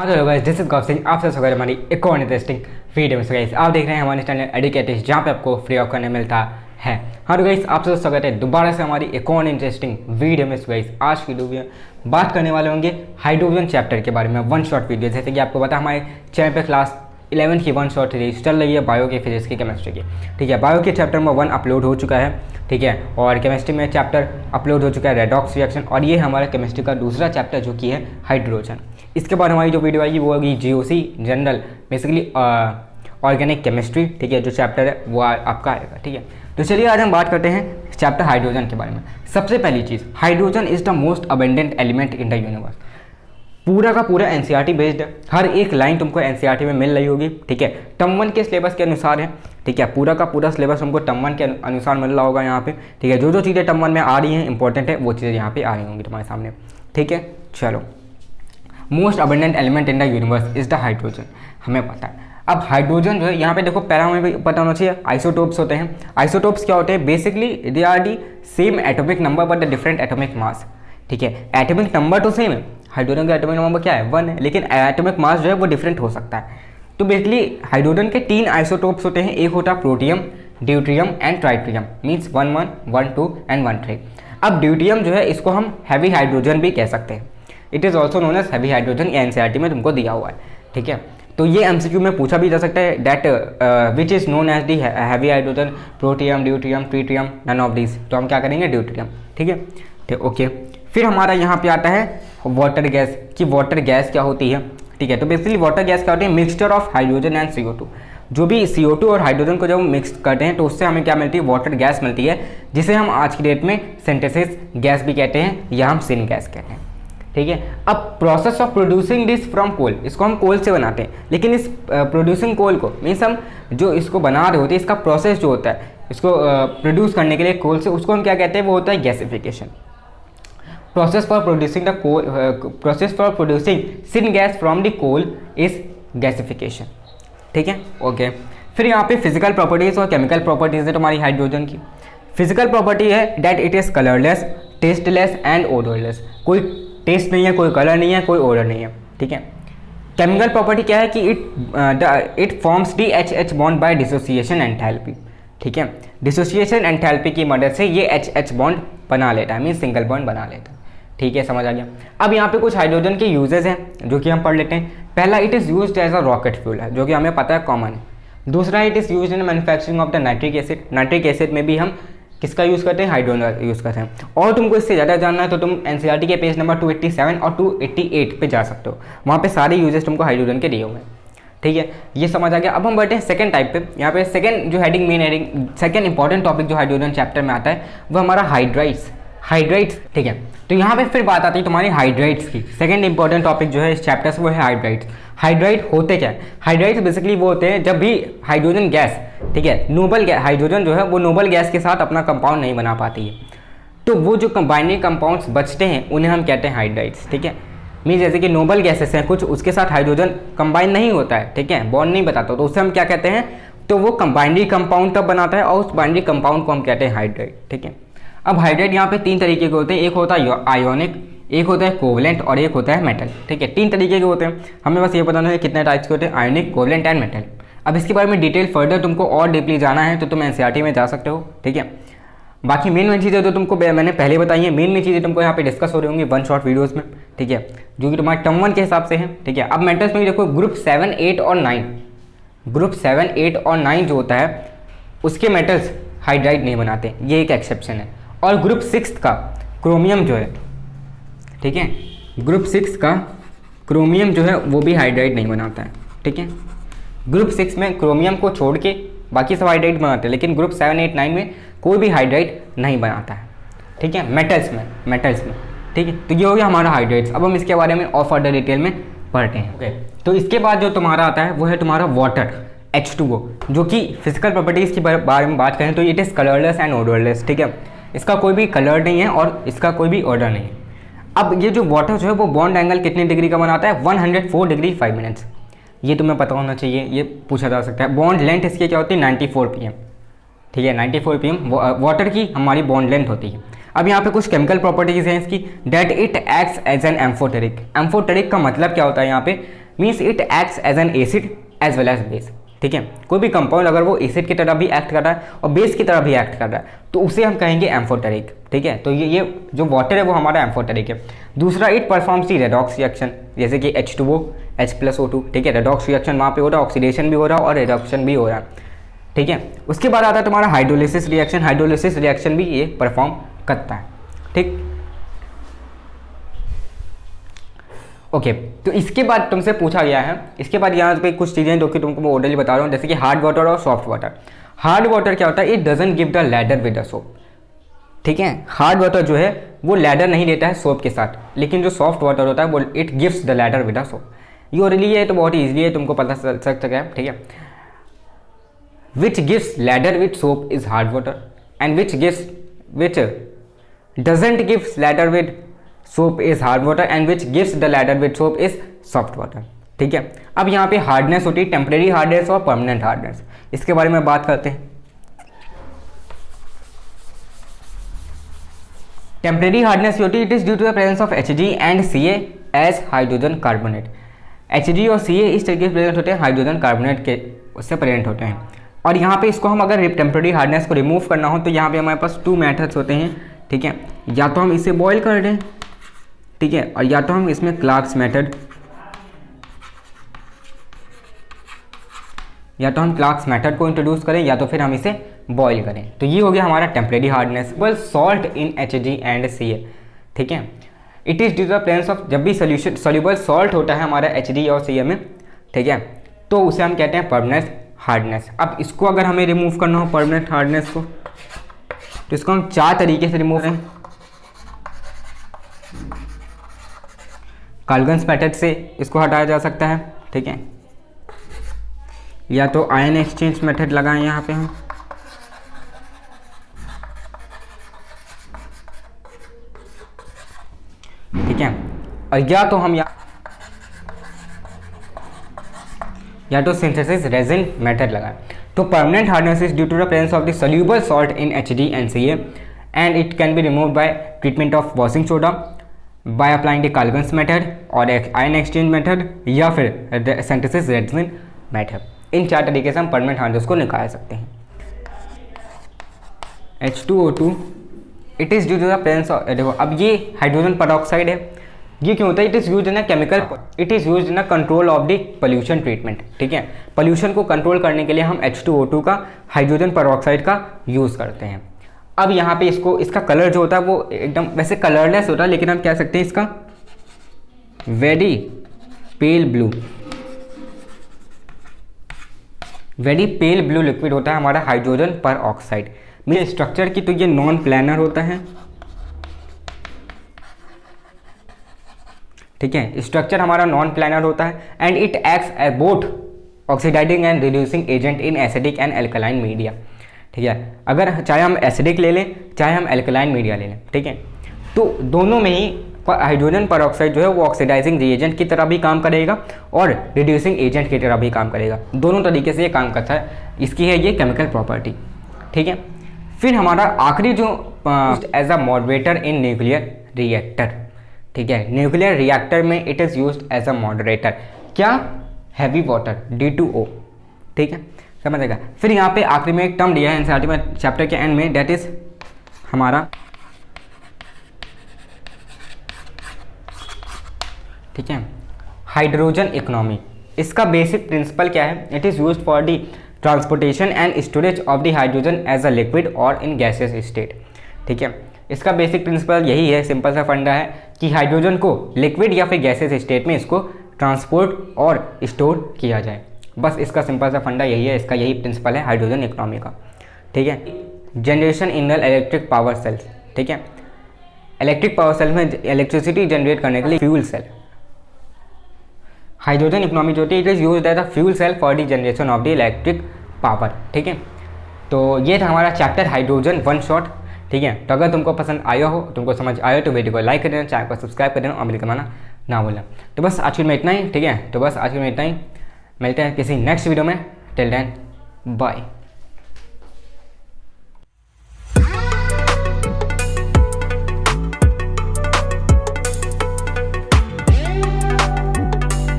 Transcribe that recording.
Hello guys, this is Gaurav Singh. आप सब स्वागत है हमारी एक और इंटरेस्टिंग वीडियो में। गाइस आप देख रहे हैं हमारे चैनल एडुकेटिव, जहाँ पे आपको फ्री ऑफ करने मिलता है। हाँ तो गाइस आप सब स्वागत है दोबारा से हमारी एक और इंटरेस्टिंग वीडियो में। गाइस आज की वीडियो बात करने वाले होंगे हाइड्रोजन चैप्टर के बारे में, वन शॉट वीडियो। जैसे कि आपको पता है हमारे चैनल पे क्लास 11 की वन शॉट सीरीज चल रही है, बायो की, फिजिक्स की, केमिस्ट्री की। ठीक है, बायो के चैप्टर नंबर 1 अपलोड हो चुका है। ठीक है, और केमिस्ट्री में चैप्टर अपलोड हो चुका है रेडॉक्स रिएक्शन, और ये हमारा केमिस्ट्री का दूसरा चैप्टर जो कि है हाइड्रोजन। इसके बाद हमारी जो वीडियो आएगी वो होगी GOC general, basically organic chemistry. ठीक है, जो चैप्टर है वो आपका आएगा। ठीक है, तो चलिए आज हम बात करते हैं चैप्टर हाइड्रोजन के बारे में। सबसे पहली चीज़, hydrogen is the most abundant element in the universe. पूरा का पूरा एनसीईआरटी बेस्ड है, हर एक लाइन तुमको एनसीईआरटी में मिल रही होगी। ठीक है, टर्म 1 के सिलेबस के अनुसार है। ठीक है, पूरा का पूरा सिलेबस तुमको टर्म 1 के अनुसार मिल रहा होगा यहाँ पे। ठीक है, जो जो चीज़ें टर्म 1 में आ रही हैं इंपॉर्टेंट है, वो चीज़ें यहाँ पे आ रही होंगी तुम्हारे सामने। ठीक है, चलो, most abundant element in the universe is the hydrogen, हमें पता है। अब हाइड्रोजन जो है यहाँ पे देखो, पहला हमें भी पता होना चाहिए आइसोटोप्स होते हैं। आइसोटोप्स क्या होते हैं? Basically they are the same atomic number but the different atomic mass. ठीक है, एटॉमिक नंबर तो सेम है, हाइड्रोजन का एटॉमिक नंबर क्या है? 1 है, लेकिन एटॉमिक मास जो है वो डिफरेंट हो सकता है। तो बेसिकली हाइड्रोजन के 3 आइसोटोप्स होते हैं, एक होता है protium, deuterium and tritium, means 1 1, 1 2 and 1 3। अब ड्यूटेरियम जो है इसको हम हैवी हाइड्रोजन भी कह सकते हैं। It is also known as heavy hydrogen, ये एनसीईआरटी में तुमको दिया हुआ है। ठीक है, तो ये एमसीक्यू में पूछा भी जा सकता है, that which is known as the heavy hydrogen, protium, deuterium, tritium, none of this. तो हम क्या करेंगे? ड्यूटेरियम। ठीक है, ठीक, ओके। फिर हमारा यहाँ पे आता है वाटर गैस, कि वाटर गैस क्या होती है। ठीक है, तो बेसिकली वाटर गैस क्या होती है? Mixture of hydrogen and CO2। जो भी CO2 और हाइड्रोजन को जब हम मिक्स करते हैं तो उससे हमें क्या मिलती है? वाटर गैस मिलती है, जिसे हम आज की डेट में सिंथेसिस गैस भी कहते हैं, या हम सिन गैस कहते हैं। ठीक है, अब process of producing this from coal, इसको हम कोल से बनाते हैं, लेकिन इस प्रोड्यूसिंग कोल को, मीन्स हम जो इसको बना रहे होते हैं, इसका प्रोसेस जो होता है इसको प्रोड्यूस करने के लिए कोल से, उसको हम क्या कहते हैं? वो होता है gasification. Process for producing the coal, process for producing syngas from the coal is gasification. ठीक है, ओके। फिर यहाँ पे फिजिकल प्रॉपर्टीज और केमिकल प्रॉपर्टीज है तुम्हारी हाइड्रोजन की। फिजिकल प्रॉपर्टी है that it is colourless, tasteless and odourless. कोई टेस्ट नहीं है, कोई कलर नहीं है, कोई ओडर नहीं है। ठीक है, केमिकल प्रॉपर्टी क्या है कि it forms DHH bond by dissociation enthalpy. ठीक है, डिसोसिएशन एंथैल्पी की मदद से ये HH बॉन्ड बना लेता है, मीन सिंगल बॉन्ड बना लेता है। ठीक है, समझ आ गया। अब यहाँ पे कुछ हाइड्रोजन के यूजेस हैं जो कि हम पढ़ लेते हैं। पहला, it is used as a rocket fuel है, जो कि हमें पता है कॉमन है। दूसरा, it is used in manufacturing of the nitric acid. Nitric acid में भी हम किसका यूज़ करते हैं? हाइड्रोजन यूज़ करते हैं। और तुमको इससे ज़्यादा जानना है तो तुम एनसीईआरटी के पेज नंबर 287 और 288 पे जा सकते हो, वहाँ पे सारे यूजेस तुमको हाइड्रोजन के दिए हुए हैं। ठीक है, ये समझ आ गया। अब हम बढ़ते हैं सेकंड टाइप पे। यहाँ पे सेकंड जो heading, main heading, second important topic जो हाइड्रोजन चैप्टर में आता है वो हमारा हाइड्राइड्स। ठीक है, तो यहाँ पे फिर बात आती है तुम्हारी हाइड्राइड्स की। सेकंड इंपॉर्टेंट टॉपिक जो है इस चैप्टर से वो है हाइड्राइड्स। हाइड्राइड होते क्या है? हाइड्राइड्स बेसिकली वो होते हैं जब भी हाइड्रोजन गैस, ठीक है, नोबल गैस, हाइड्रोजन जो है वो नोबल गैस के साथ अपना कंपाउंड नहीं बना पाती है, तो वो जो बाइंडिंग कंपाउंड्स बचते हैं उन्हें हम कहते हैं हाइड्राइड्स। ठीक है, मीन जैसे कि नोबल गैसेस हैं कुछ, उसके साथ हाइड्रोजन कंबाइन नहीं होता है, ठीक है, बॉन्ड नहीं बताता, तो उससे हम क्या कहते हैं? तो वो बाइंडिंग कंपाउंड तब बनाता है, और उस बाइंडिंग कंपाउंड को हम कहते हैं हाइड्राइड। ठीक है, अब हाइड्राइड यहाँ पे 3 तरीके के होते हैं, एक होता है आयोनिक, एक होता है कोवलेंट और एक होता है मेटल। ठीक है, 3 तरीके के होते हैं, हमें बस ये बताना है कितने टाइप्स के होते हैं, आयोनिक, कोवलेंट एंड मेटल। अब इसके बारे में डिटेल फर्दर तुमको और डीपली जाना है तो तुम एनसीईआरटी में जा सकते हो। ठीक है, बाकी मेन चीज़ें जो तुमको मैंने पहले बताई हैं, मेन चीज़ें तुमको यहाँ पे डिस्कस हो रही होंगी वन शॉट वीडियोज़ में। ठीक है, जो कि तुम्हारे टर्म 1 के हिसाब से है। ठीक है, अब मेटल्स में देखो, ग्रुप 7, 8 और 9, ग्रुप 7, 8 और 9 जो होता है उसके मेटल्स हाइड्राइड नहीं बनाते, ये एक एक्सेप्शन है। और ग्रुप 6 का क्रोमियम जो है, ठीक है, ग्रुप 6 का क्रोमियम जो है वो भी हाइड्राइड नहीं बनाता है। ठीक है, ग्रुप 6 में क्रोमियम को छोड़ के बाकी सब हाइड्राइड बनाते हैं, लेकिन ग्रुप 7, 8, 9 में कोई भी हाइड्राइड नहीं बनाता है। ठीक है, मेटल्स में। ठीक है, तो ये हो गया हमारा हाइड्राइड्स। अब हम इसके बारे में और फर्दर डिटेल में पढ़ते हैं। ओके, तो इसके बाद जो तुम्हारा आता है वो है तुम्हारा वाटर, H2O, जो कि फिजिकल प्रॉपर्टीज़ के बारे में बात करें तो it is colourless and odourless. ठीक है, इसका कोई भी कलर नहीं है और इसका कोई भी ऑर्डर नहीं है। अब ये जो वाटर जो है वो बॉन्ड एंगल कितने डिग्री का बनाता है? 104 डिग्री 5 मिनट्स। ये तुम्हें पता होना चाहिए, ये पूछा जा सकता है। बॉन्ड लेंथ इसकी क्या होती है? 94 pm। ठीक है, 94 pm वाटर की हमारी बॉन्ड लेंथ होती है। अब यहाँ पे कुछ केमिकल प्रॉपर्टीज़ हैं इसकी, that it acts as an amphoteric. Amphoteric का मतलब क्या होता है यहाँ पे? Means it acts as an acid as well as base. ठीक है, कोई भी कंपाउंड अगर वो एसिड की तरह भी एक्ट कर रहा है और बेस की तरह भी एक्ट कर रहा है तो उसे हम कहेंगे एम्फोटेरिक। ठीक है, तो ये जो वाटर है वो हमारा एम्फोटेरिक है। दूसरा, it performs the redox reaction, जैसे कि H2O H+O2। ठीक है, रेडॉक्स रिएक्शन वहाँ पे हो रहा है, ऑक्सीडेशन भी हो रहा है और रिडक्शन भी हो रहा है। ठीक है, उसके बाद आता है तुम्हारा हाइड्रोलिसिस रिएक्शन। हाइड्रोलिसिस रिएक्शन भी ये परफॉर्म करता है। ठीक, ओके, तो इसके बाद तुमसे पूछा गया है, इसके बाद यहाँ पे कुछ चीज़ें जो कि तुमको मैं ऑर्डरली बता रहा हूँ, जैसे कि हार्ड वाटर और सॉफ्ट वाटर। हार्ड वाटर क्या होता है, it doesn't give the ladder with the soap. ठीक है, हार्ड वाटर जो है वो लैडर नहीं देता है सोप के साथ, लेकिन जो सॉफ्ट वाटर होता है वो it gives the ladder with the soap. ये ऑर्डरली है तो बहुत ईजिली है, तुमको पता चल सकता है। ठीक है, which gives ladder with soap is hard water and which doesn't gives ladder with soap is hard water and which gives the ladder with soap is soft water. ठीक है, अब यहाँ पे हार्डनेस होती है, टेम्परेरी हार्डनेस और permanent hardness. इसके बारे में बात करते हैं। टेम्परेरी हार्डनेस होती है, it is due to the presence of Hg and Ca as hydrogen carbonate. Hg और Ca इस तरीके से प्रेजेंट होते हैं, हाइड्रोजन कार्बोनेट के उससे प्रेजेंट होते हैं। और यहाँ पे इसको हम अगर टेम्परेरी हार्डनेस को रिमूव करना हो तो यहाँ पे हमारे पास 2 मेथड्स होते हैं। ठीक है, या तो हम इसे बॉयल कर दें, ठीक है, और या तो हम इसमें क्लार्क्स मेथड को इंट्रोड्यूस करें या तो फिर हम इसे बॉयल करें। तो ये हो गया हमारा टेम्परेरी हार्डनेस। बल salt in Hg and Ca। ठीक है, it is due to the presence of, जब भी सोल्यूशन सोल्यूबल सॉल्ट होता है हमारा Hg और Ca में, ठीक है, तो उसे हम कहते हैं परमानेंट हार्डनेस। अब इसको अगर हमें रिमूव करना हो परमानेंट हार्डनेस को, तो इसको हम 4 तरीके से रिमूव करें। काल्गन्स मेथड से इसको हटाया जा सकता है। ठीक है, या तो आयन एक्सचेंज मेथड लगाएं यहाँ पे हम, ठीक है, और या तो सिंथेसिस रेजिन मेथड लगाएं। तो permanent hardness is due to the presence of the soluble salt in Hg and Ca and it can be removed by treatment of washing soda, by applying the Calgon's method और ion exchange method या फिर synthesis resin method. इन 4 तरीके से हम permanent hardness को निकाल सकते हैं। H2O2 it is due to the presence of, देखो अब ये हाइड्रोजन पेरोक्साइड है, ये क्यों होता है, it is use in a chemical, it is use in a control of the pollution treatment. ठीक है, पोल्यूशन को कंट्रोल करने के लिए हम H2O2 का हाइड्रोजन पेरोक्साइड का यूज़ करते हैं। अब यहाँ पे इसका कलर जो होता है वो एकदम वैसे कलरलेस होता है, लेकिन हम कह सकते हैं इसका वेरी पेल ब्लू लिक्विड होता है हमारा हाइड्रोजन पेरोक्साइड। मेरे स्ट्रक्चर की तो ये नॉन प्लानर होता है। ठीक है, स्ट्रक्चर हमारा नॉन प्लानर होता है and it acts as both oxidising and reducing agent in acidic and alkaline media. ठीक है, अगर चाहे हम एसिडिक ले लें चाहे हम एल्कलाइन मीडिया ले लें, ठीक है, तो दोनों में ही हाइड्रोजन पेरोक्साइड जो है वो ऑक्सीडाइजिंग रिएजेंट की तरह भी काम करेगा और रिड्यूसिंग एजेंट की तरह भी काम करेगा। दोनों तरीके से ये काम करता है, इसकी है ये केमिकल प्रॉपर्टी। ठीक है, फिर हमारा आखिरी जो as a moderator in nuclear reactor. ठीक है, न्यूक्लियर रिएक्टर में it is used as a moderator. क्या, हैवी वाटर D2O। ठीक है, समझेगा। फिर यहाँ पे आखिरी में एक टर्म दिया है एनसीईआरटी में चैप्टर के एंड में, दैट इज हमारा, ठीक है, हाइड्रोजन इकोनॉमी। इसका बेसिक प्रिंसिपल क्या है, it is used for the transportation and storage of the hydrogen as a liquid और इन गैसियस स्टेट। ठीक है, इसका बेसिक प्रिंसिपल यही है, सिंपल सा फंडा है कि हाइड्रोजन को लिक्विड या फिर गैसियस स्टेट में इसको ट्रांसपोर्ट और स्टोर किया जाए। बस इसका सिंपल सा फंडा यही है, इसका यही प्रिंसिपल है हाइड्रोजन इकोनॉमी का। ठीक है, generation in the electric power cells. ठीक है, इलेक्ट्रिक पावर सेल में इलेक्ट्रिसिटी जनरेट करने के लिए फ्यूल सेल, हाइड्रोजन इकोनॉमी जो होती है it is used as a fuel cell for the generation of the electric power. ठीक है, तो ये था हमारा चैप्टर हाइड्रोजन वन शॉट। ठीक है, तो अगर तुमको पसंद आया हो, तुमको समझ आया तो वीडियो को लाइक कर देना, चैनल को सब्सक्राइब कर देना और बेल दबाना ना भूलना। तो बस आज के में इतना ही। ठीक है, तो बस आज के में इतना ही, मिलते हैं किसी नेक्स्ट वीडियो में। Till then bye.